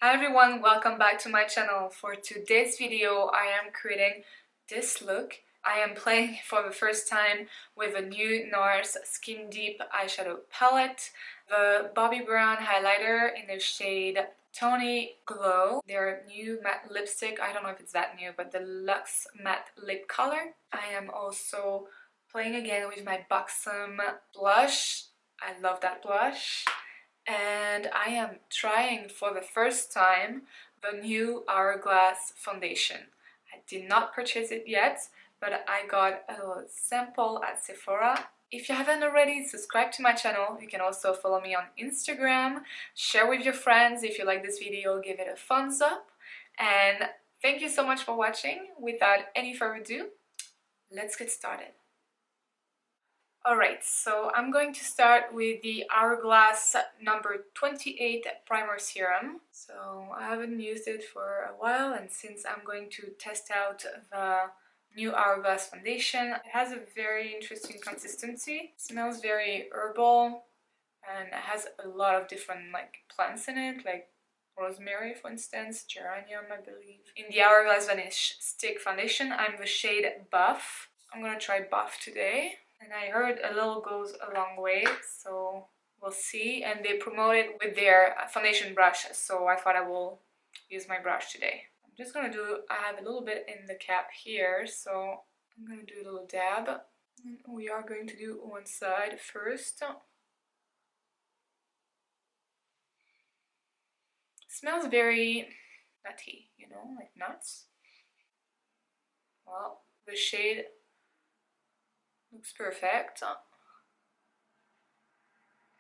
Hi everyone, welcome back to my channel. For today's video, I am creating this look. I am playing for the first time with a new Nars Skin Deep eyeshadow palette, the Bobbi Brown highlighter in the shade Tony Glow, their new matte lipstick. I don't know if it's that new, but the Luxe Matte Lip Color. I am also playing again with my Buxom blush. I love that blush. And I am trying for the first time the new Hourglass foundation. I did not purchase it yet, but I got a little sample at Sephora. If you haven't already, subscribe to my channel. You can also follow me on Instagram, share with your friends. If you like this video, give it a thumbs up. And thank you so much for watching. Without any further ado, let's get started. Alright, so I'm going to start with the Hourglass number 28 primer serum. So I haven't used it for a while, and since I'm going to test out the new Hourglass foundation, it has a very interesting consistency. It smells very herbal and it has a lot of different plants in it, like rosemary for instance, geranium I believe. In the Hourglass Vanish stick foundation, I'm the shade Buff. I'm gonna try Buff today. And I heard a little goes a long way, so we'll see. And they promote it with their foundation brush, so I thought I will use my brush today. I'm just gonna I have a little bit in the cap here, so I'm gonna do a little dab. And we are going to do one side first. It smells very nutty, you know, like nuts. Well, the shade looks perfect.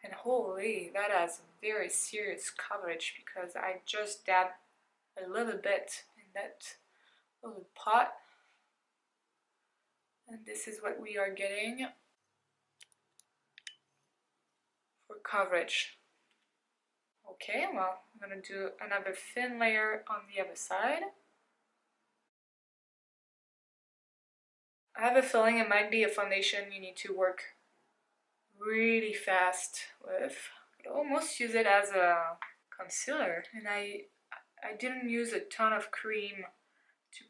And holy, that has very serious coverage because I just dabbed a little bit in that little pot. And this is what we are getting for coverage. Okay, well, I'm gonna do another thin layer on the other side. I have a feeling it might be a foundation you need to work really fast with. I could almost use it as a concealer, and I didn't use a ton of cream to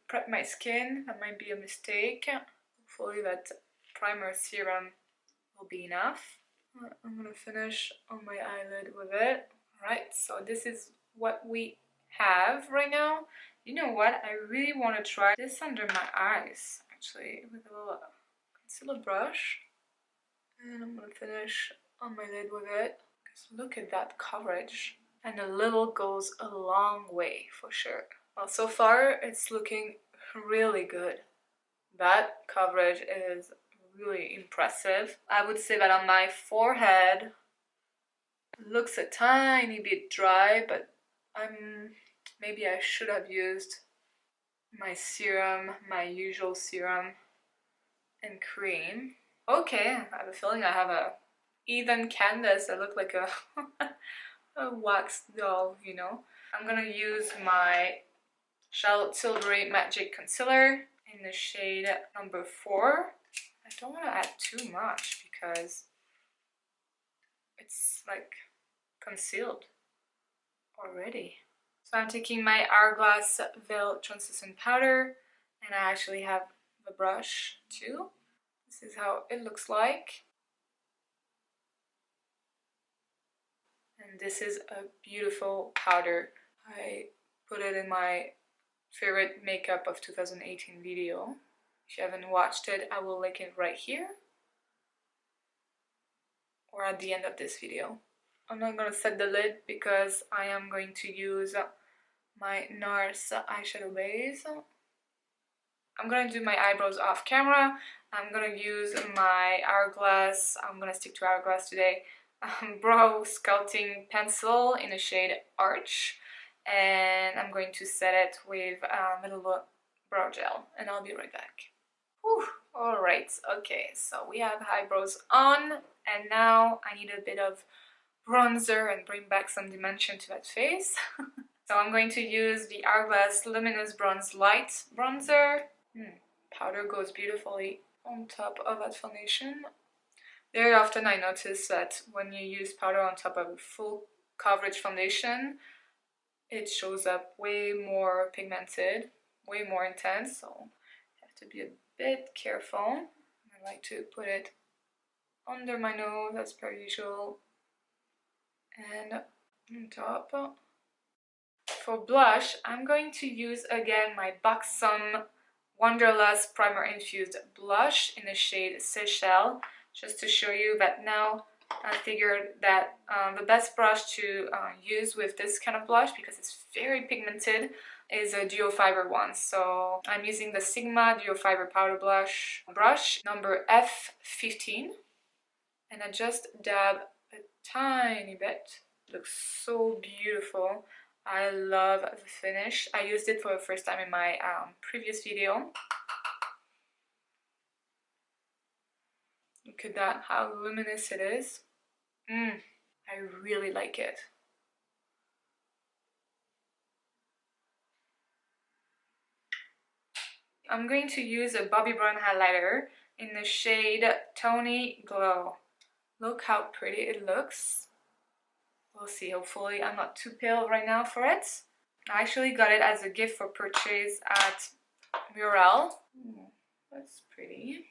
prep my skin. That might be a mistake. Hopefully that primer serum will be enough. I'm gonna finish on my eyelid with it. Alright, so this is what we have right now. You know what? I really want to try this under my eyes, actually, with a little concealer brush. And I'm gonna finish on my lid with it. Because look at that coverage. And a little goes a long way, for sure. Well, so far it's looking really good. That coverage is really impressive. I would say that on my forehead it looks a tiny bit dry, but maybe I should have used my serum, my usual serum and cream. Okay, I have a feeling I have a even canvas. I look like a a wax doll, you know. I'm gonna use my Charlotte Tilbury Magic Concealer in the shade number 4. I don't want to add too much because it's like concealed already. So I'm taking my Hourglass Veil Translucent Powder, and I actually have the brush too. This is how it looks like. And this is a beautiful powder. I put it in my favorite makeup of 2018 video. If you haven't watched it, I will link it right here or at the end of this video. I'm not going to set the lid because I am going to use my Nars eyeshadow base. I'm going to do my eyebrows off camera. I'm going to use my Hourglass, I'm going to stick to Hourglass today, brow sculpting pencil in the shade Arch. And I'm going to set it with a little brow gel, and I'll be right back. Whew. Alright, okay, so we have eyebrows on, and now I need a bit of bronzer and bring back some dimension to that face. So I'm going to use the Hourglass Luminous Bronze Light Bronzer. Powder goes beautifully on top of that foundation. Very often I notice that when you use powder on top of a full coverage foundation, it shows up way more pigmented, way more intense, so you have to be a bit careful. I like to put it under my nose as per usual and on top. For blush, I'm going to use again my Buxom Wanderlust Primer Infused Blush in the shade Seychelles, just to show you that now I figured that the best brush to use with this kind of blush, because it's very pigmented, is a duo fiber one. So I'm using the Sigma Duo Fiber Powder brush number F15, and I just dab a tiny bit. It looks so beautiful. I love the finish. I used it for the first time in my previous video. Look at that, how luminous it is. I really like it. I'm going to use a Bobbi Brown highlighter in the shade Tony Glow. Look how pretty it looks. We'll see, hopefully I'm not too pale right now for it. I actually got it as a gift for purchase at Murel. That's pretty.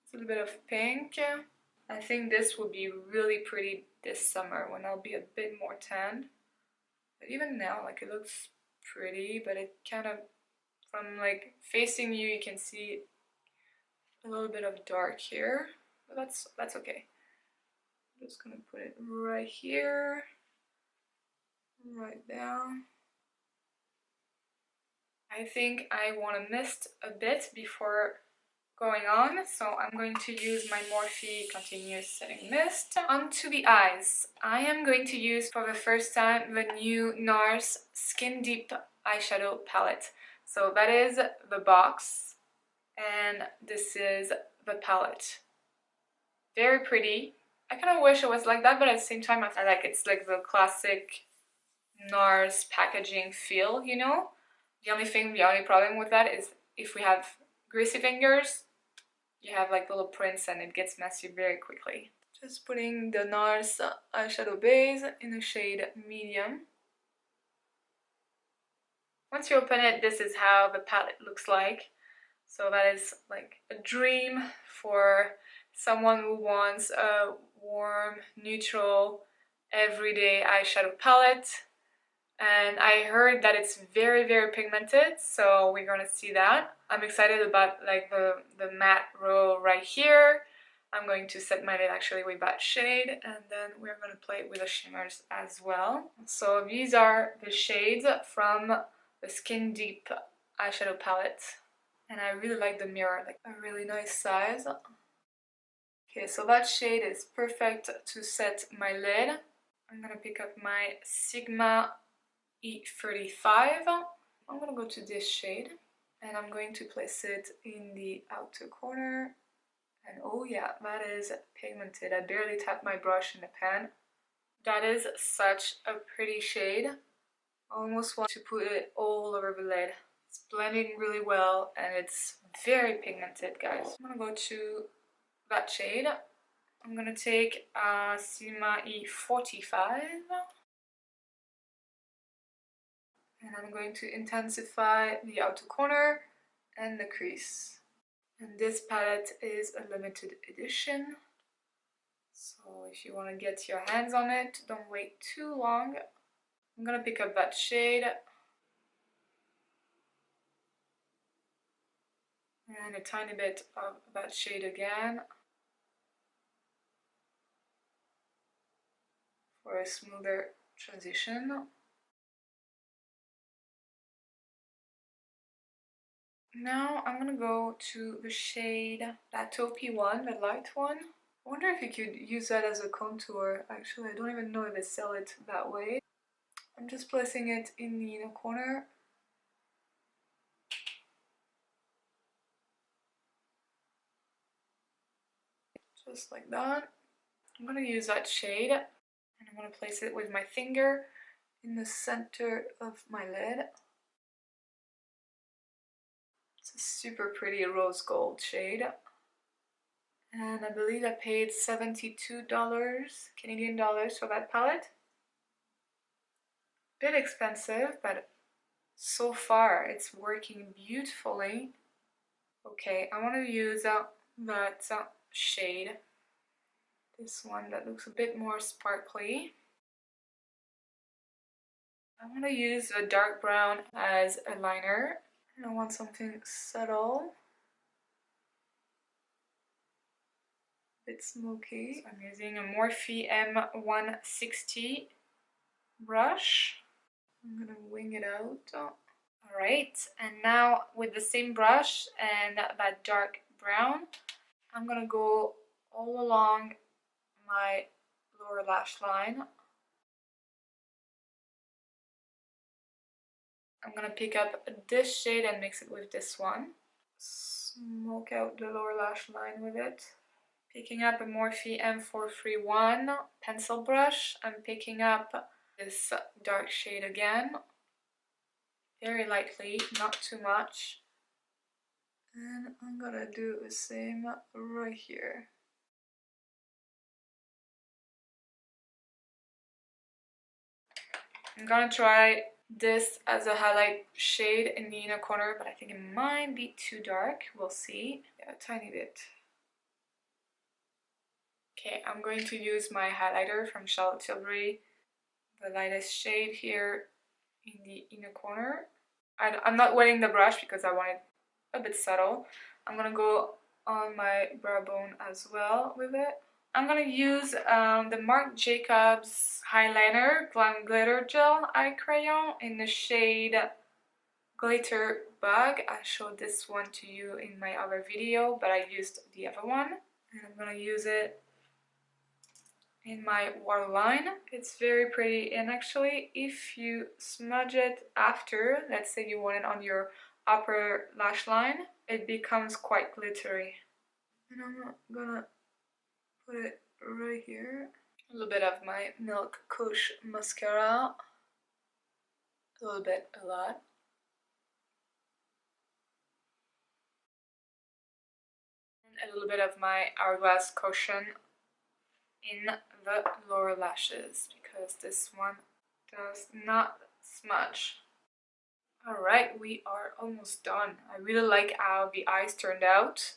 It's a little bit of pink. I think this will be really pretty this summer when I'll be a bit more tanned. But even now, like, it looks pretty, but it kind of, from like facing you, you can see a little bit of dark here. But that's okay. I'm just gonna put it right here, right down. I think I want to mist a bit before going on, so I'm going to use my Morphe Continuous Setting Mist. Onto the eyes. I am going to use for the first time the new Nars Skin Deep eyeshadow palette. So that is the box, and this is the palette. Very pretty. I kind of wish it was like that, but at the same time I like it's like the classic Nars packaging feel, you know? The only problem with that is if we have greasy fingers, you have like little prints and it gets messy very quickly. Just putting the Nars eyeshadow base in the shade medium. Once you open it, this is how the palette looks like. So that is like a dream for someone who wants a warm, neutral, everyday eyeshadow palette. And I heard that it's very, very pigmented, so we're gonna see that. I'm excited about like the matte row right here. I'm going to set my lid actually with that shade, and then we're gonna play with the shimmers as well. So these are the shades from the Skin Deep eyeshadow palette. And I really like the mirror, like a really nice size. Okay, so that shade is perfect to set my lid. I'm gonna pick up my Sigma E35. I'm gonna go to this shade and I'm going to place it in the outer corner. And oh yeah, that is pigmented. I barely tapped my brush in the pan. That is such a pretty shade. I almost want to put it all over the lid. It's blending really well and it's very pigmented, guys. I'm gonna go to that shade. I'm gonna take Sigma E45 and I'm going to intensify the outer corner and the crease. And this palette is a limited edition, so if you want to get your hands on it, don't wait too long. I'm gonna pick up that shade and a tiny bit of that shade again for a smoother transition. Now I'm gonna go to the shade, that taupey one, the light one. I wonder if you could use that as a contour. Actually, I don't even know if they sell it that way. I'm just placing it in the inner corner. Just like that. I'm gonna use that shade and I'm gonna place it with my finger in the center of my lid. It's a super pretty rose gold shade. And I believe I paid $72 Canadian dollars for that palette. bit expensive, but so far it's working beautifully. Okay, I want to use that shade, this one that looks a bit more sparkly. I want to use a dark brown as a liner, and I want something subtle, a bit smoky. So I'm using a Morphe M160 brush. I'm gonna wing it out. Alright, and now with the same brush and that dark brown, I'm gonna go all along my lower lash line. I'm gonna pick up this shade and mix it with this one. Smoke out the lower lash line with it. Picking up a Morphe M431 pencil brush, I'm picking up this dark shade again. Very lightly, not too much. And I'm gonna do the same right here. I'm gonna try this as a highlight shade in the inner corner, but I think it might be too dark. We'll see. Yeah, a tiny bit. Okay, I'm going to use my highlighter from Charlotte Tilbury, the lightest shade here in the inner corner. I'm not wetting the brush because I want it a bit subtle. I'm gonna go on my brow bone as well with it. I'm gonna use the Marc Jacobs Highliner Glam Glitter Gel Eye Crayon in the shade Glitter Bug. I showed this one to you in my other video, but I used the other one. And I'm gonna use it in my waterline. It's very pretty, and actually if you smudge it after, let's say you want it on your upper lash line, it becomes quite glittery. And I'm gonna put it right here. A little bit of my Milk Kush mascara. A little bit, a lot. And a little bit of my Hourglass Cushion in the lower lashes, because this one does not smudge. Alright, we are almost done. I really like how the eyes turned out.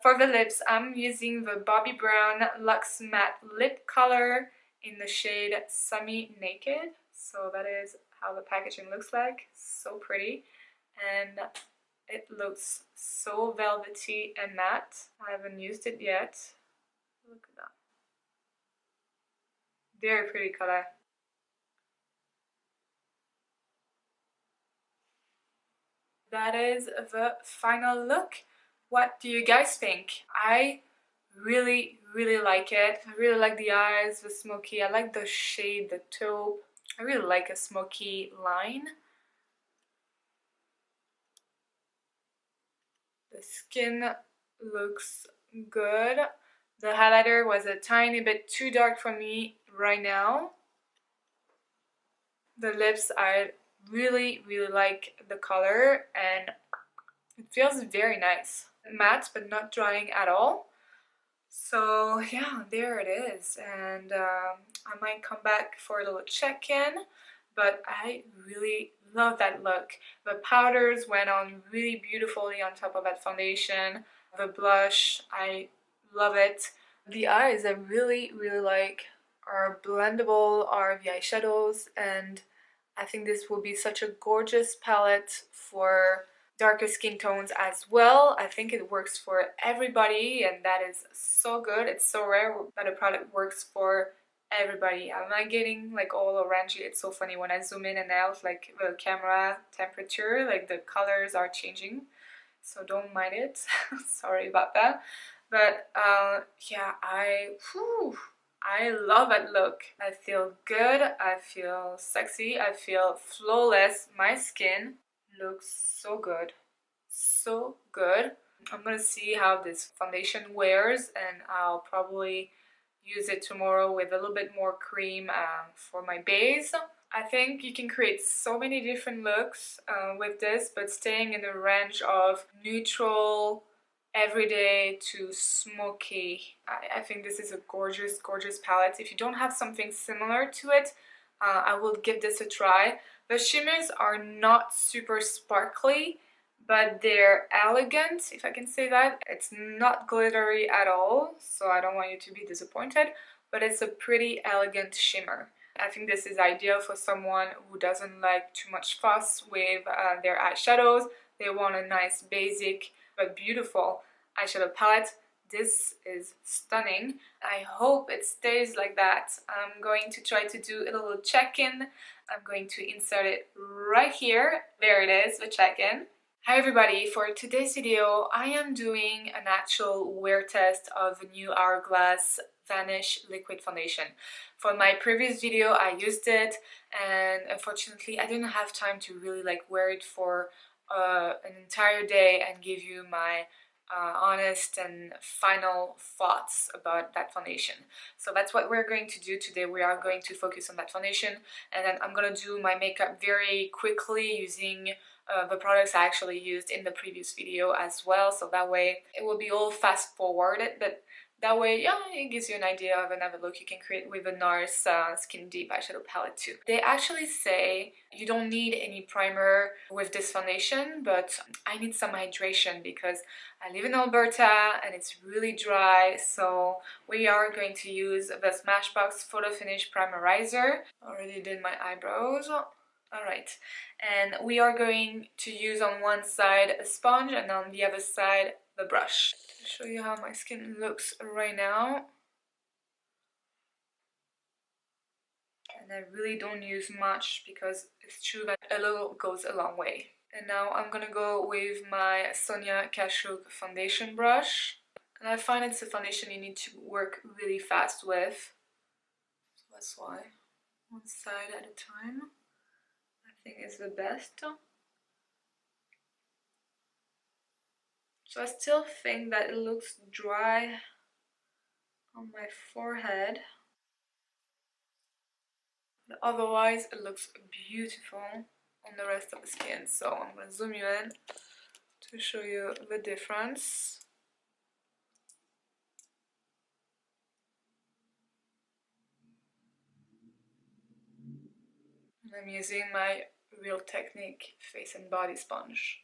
For the lips, I'm using the Bobbi Brown Luxe Matte Lip Color in the shade Semi Naked. So that is how the packaging looks like. So pretty. And it looks so velvety and matte. I haven't used it yet. Look at that. Very pretty color. That is the final look. What do you guys think? I really like it. I really like the eyes, the smoky. I like the shade, the taupe. I really like a smoky line. The skin looks good. The highlighter was a tiny bit too dark for me right now. The lips, I really like the color, and it feels very nice. Matte but not drying at all. So yeah, there it is, and I might come back for a little check-in, but I really love that look. The powders went on really beautifully on top of that foundation. The blush, I love it. The eyes I really like are blendable, are the eyeshadows, and I think this will be such a gorgeous palette for darker skin tones as well. I think it works for everybody, and that is so good. It's so rare that a product works for everybody. I'm not getting like all orangey. It's so funny when I zoom in and out, like the camera temperature, like the colors are changing, so don't mind it. Sorry about that. But yeah, I love that look. I feel good, I feel sexy, I feel flawless. My skin looks so good, so good. I'm gonna see how this foundation wears, and I'll probably use it tomorrow with a little bit more cream for my base. I think you can create so many different looks with this, but staying in the range of neutral, everyday to smoky. I think this is a gorgeous palette. If you don't have something similar to it, I will give this a try. The shimmers are not super sparkly, but they're elegant, if I can say that. It's not glittery at all, so I don't want you to be disappointed, but it's a pretty elegant shimmer. I think this is ideal for someone who doesn't like too much fuss with their eyeshadows. They want a nice basic but beautiful eyeshadow palette. This is stunning. I hope it stays like that. I'm going to try to do a little check-in. I'm going to insert it right here. There it is, the check-in. Hi everybody, for today's video I am doing an actual wear test of the new Hourglass Vanish liquid foundation. For my previous video I used it, and unfortunately I didn't have time to really wear it for an entire day and give you my honest and final thoughts about that foundation. So that's what we're going to do today. We are going to focus on that foundation, and then I'm gonna do my makeup very quickly using the products I actually used in the previous video as well, so that way it will be all fast forwarded, but that way, yeah, it gives you an idea of another look you can create with the Nars Skin Deep eyeshadow palette too. They actually say you don't need any primer with this foundation, but I need some hydration because I live in Alberta and it's really dry, so we are going to use the Smashbox Photo Finish Primerizer. Already did my eyebrows. Alright, and we are going to use on one side a sponge and on the other side the brush. To show you how my skin looks right now. And I really don't use much because it's true that a little goes a long way. And now I'm gonna go with my Sonia Kashuk foundation brush. And I find it's a foundation you need to work really fast with. So that's why. One side at a time. I think is the best. So I still think that it looks dry on my forehead, but otherwise it looks beautiful on the rest of the skin. So I'm going to zoom you in to show you the difference. And I'm using my Real Technique Face and Body Sponge.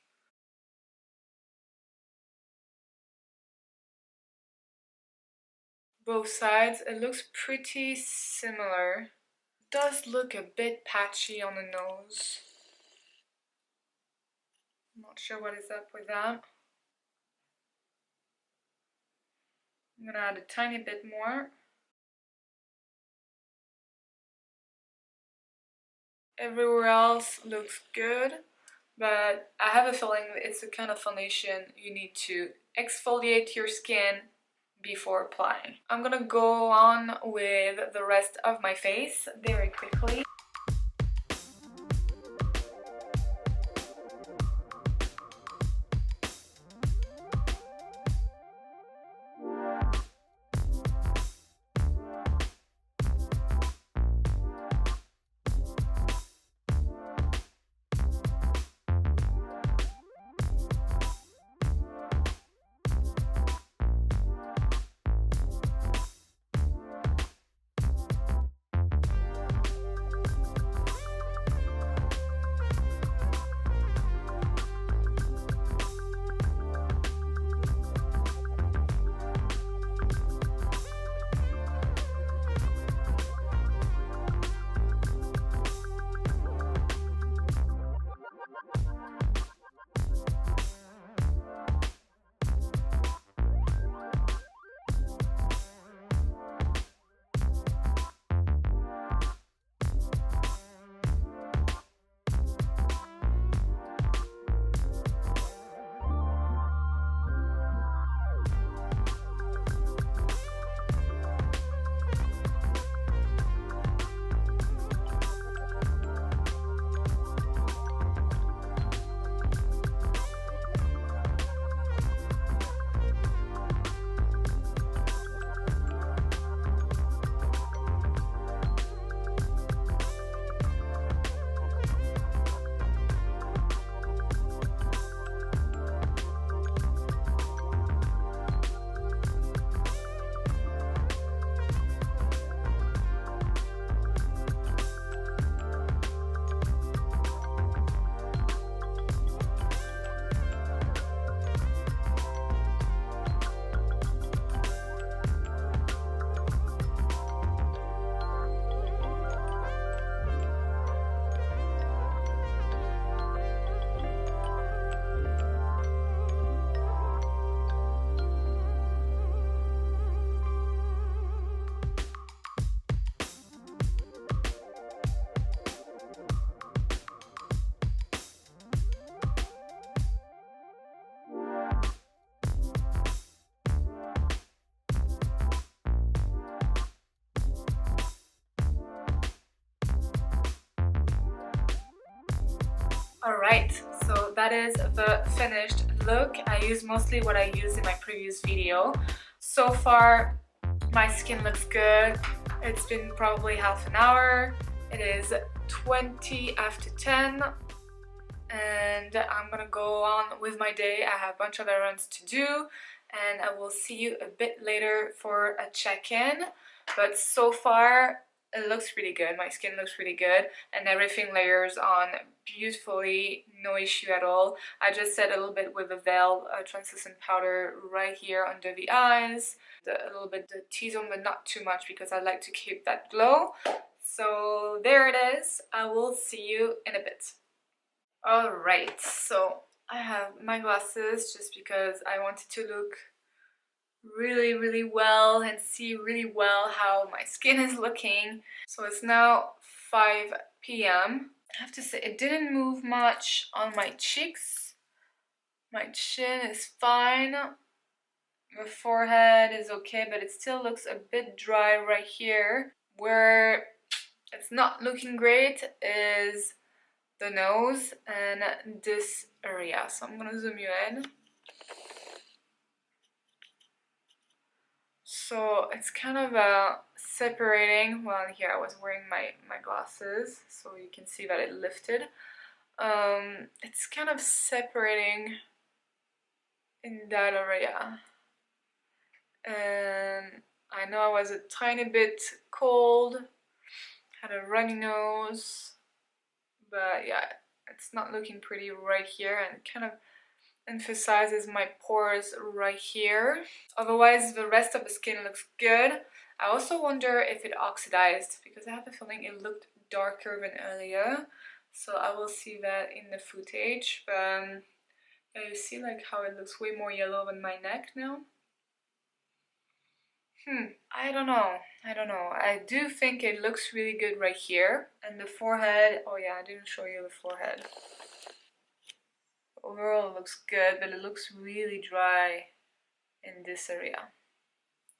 Both sides, it looks pretty similar. It does look a bit patchy on the nose. I'm not sure what is up with that. I'm gonna add a tiny bit more. Everywhere else looks good, but I have a feeling it's the kind of foundation you need to exfoliate your skin before applying. I'm gonna go on with the rest of my face very quickly. Alright, so that is the finished look. I used mostly what I used in my previous video. So far, my skin looks good. It's been probably half an hour. It is 20 after 10 and I'm gonna go on with my day. I have a bunch of errands to do and I will see you a bit later for a check-in. But so far, it looks really good. My skin looks really good and everything layers on beautifully, no issue at all. I just set a little bit with the Veil translucent powder right here under the eyes, a little bit the T-zone, but not too much because I like to keep that glow. So there it is. I will see you in a bit. Alright, so I have my glasses just because I wanted to look really well and see really well how my skin is looking. So it's now 5 p.m. I have to say it didn't move much on my cheeks. My chin is fine. The forehead is okay, but it still looks a bit dry right here. Where it's not looking great is the nose and this area. So I'm gonna zoom you in. So it's kind of separating. Well, here I was wearing my glasses, so you can see that it lifted. It's kind of separating in that area. And I know I was a tiny bit cold, had a runny nose, but yeah, it's not looking pretty right here, and it kind of emphasizes my pores right here. Otherwise, the rest of the skin looks good. I also wonder if it oxidized because I have a feeling it looked darker than earlier. So I will see that in the footage. But yeah, you see like how it looks way more yellow than my neck now. I don't know. I do think it looks really good right here. And the forehead, oh yeah, I didn't show you the forehead. Overall it looks good, but it looks really dry in this area.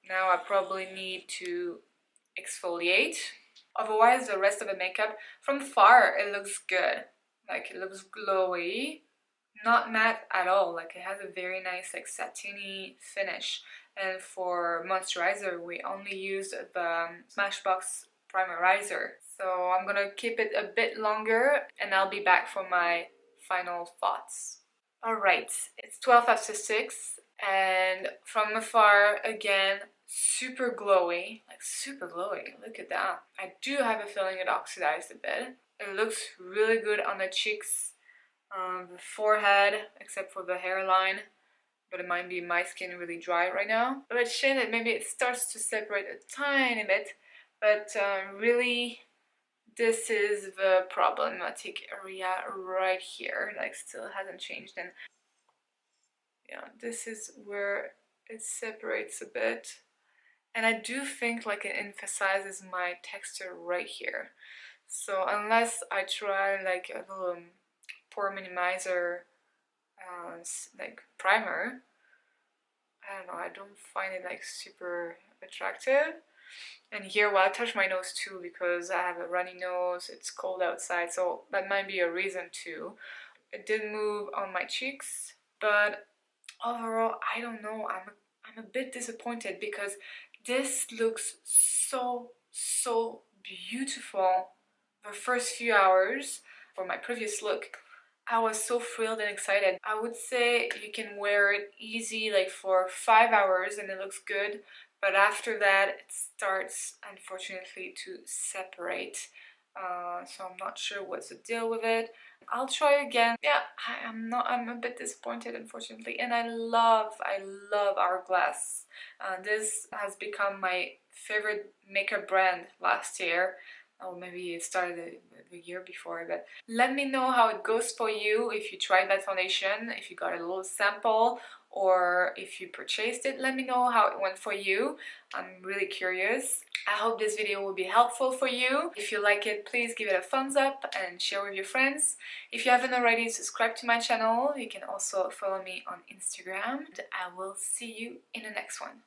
Now I probably need to exfoliate. Otherwise the rest of the makeup, from far it looks good. Like it looks glowy, not matte at all. Like it has a very nice like satiny finish. And for moisturizer we only used the Smashbox Primerizer. So I'm gonna keep it a bit longer and I'll be back for my final thoughts. Alright, it's 12 after 6 and from afar again, super glowy, like super glowy, look at that. I do have a feeling it oxidized a bit. It looks really good on the cheeks, the forehead, except for the hairline, but it might be my skin really dry right now. But chin, maybe it starts to separate a tiny bit, but really this is the problematic area right here, like still hasn't changed. And yeah, this is where it separates a bit. And I do think like it emphasizes my texture right here. So unless I try like a little pore minimizer like primer, I don't know, I don't find it like super attractive. And here, well, I touch my nose too because I have a runny nose, it's cold outside, so that might be a reason too. It didn't move on my cheeks, but overall, I don't know, I'm a bit disappointed because this looks so beautiful. The first few hours for my previous look, I was so thrilled and excited. I would say you can wear it easy like for 5 hours and it looks good. But after that, it starts, unfortunately, to separate. So I'm not sure what's the deal with it. I'll try again. Yeah, I'm a bit disappointed, unfortunately. And I love Hourglass. This has become my favorite makeup brand last year. Or maybe it started the year before, but let me know how it goes for you if you tried that foundation, if you got a little sample, or if you purchased it. Let me know how it went for you. I'm really curious. I hope this video will be helpful for you. If you like it, please give it a thumbs up and share with your friends. If you haven't already, subscribe to my channel. You can also follow me on Instagram. And I will see you in the next one.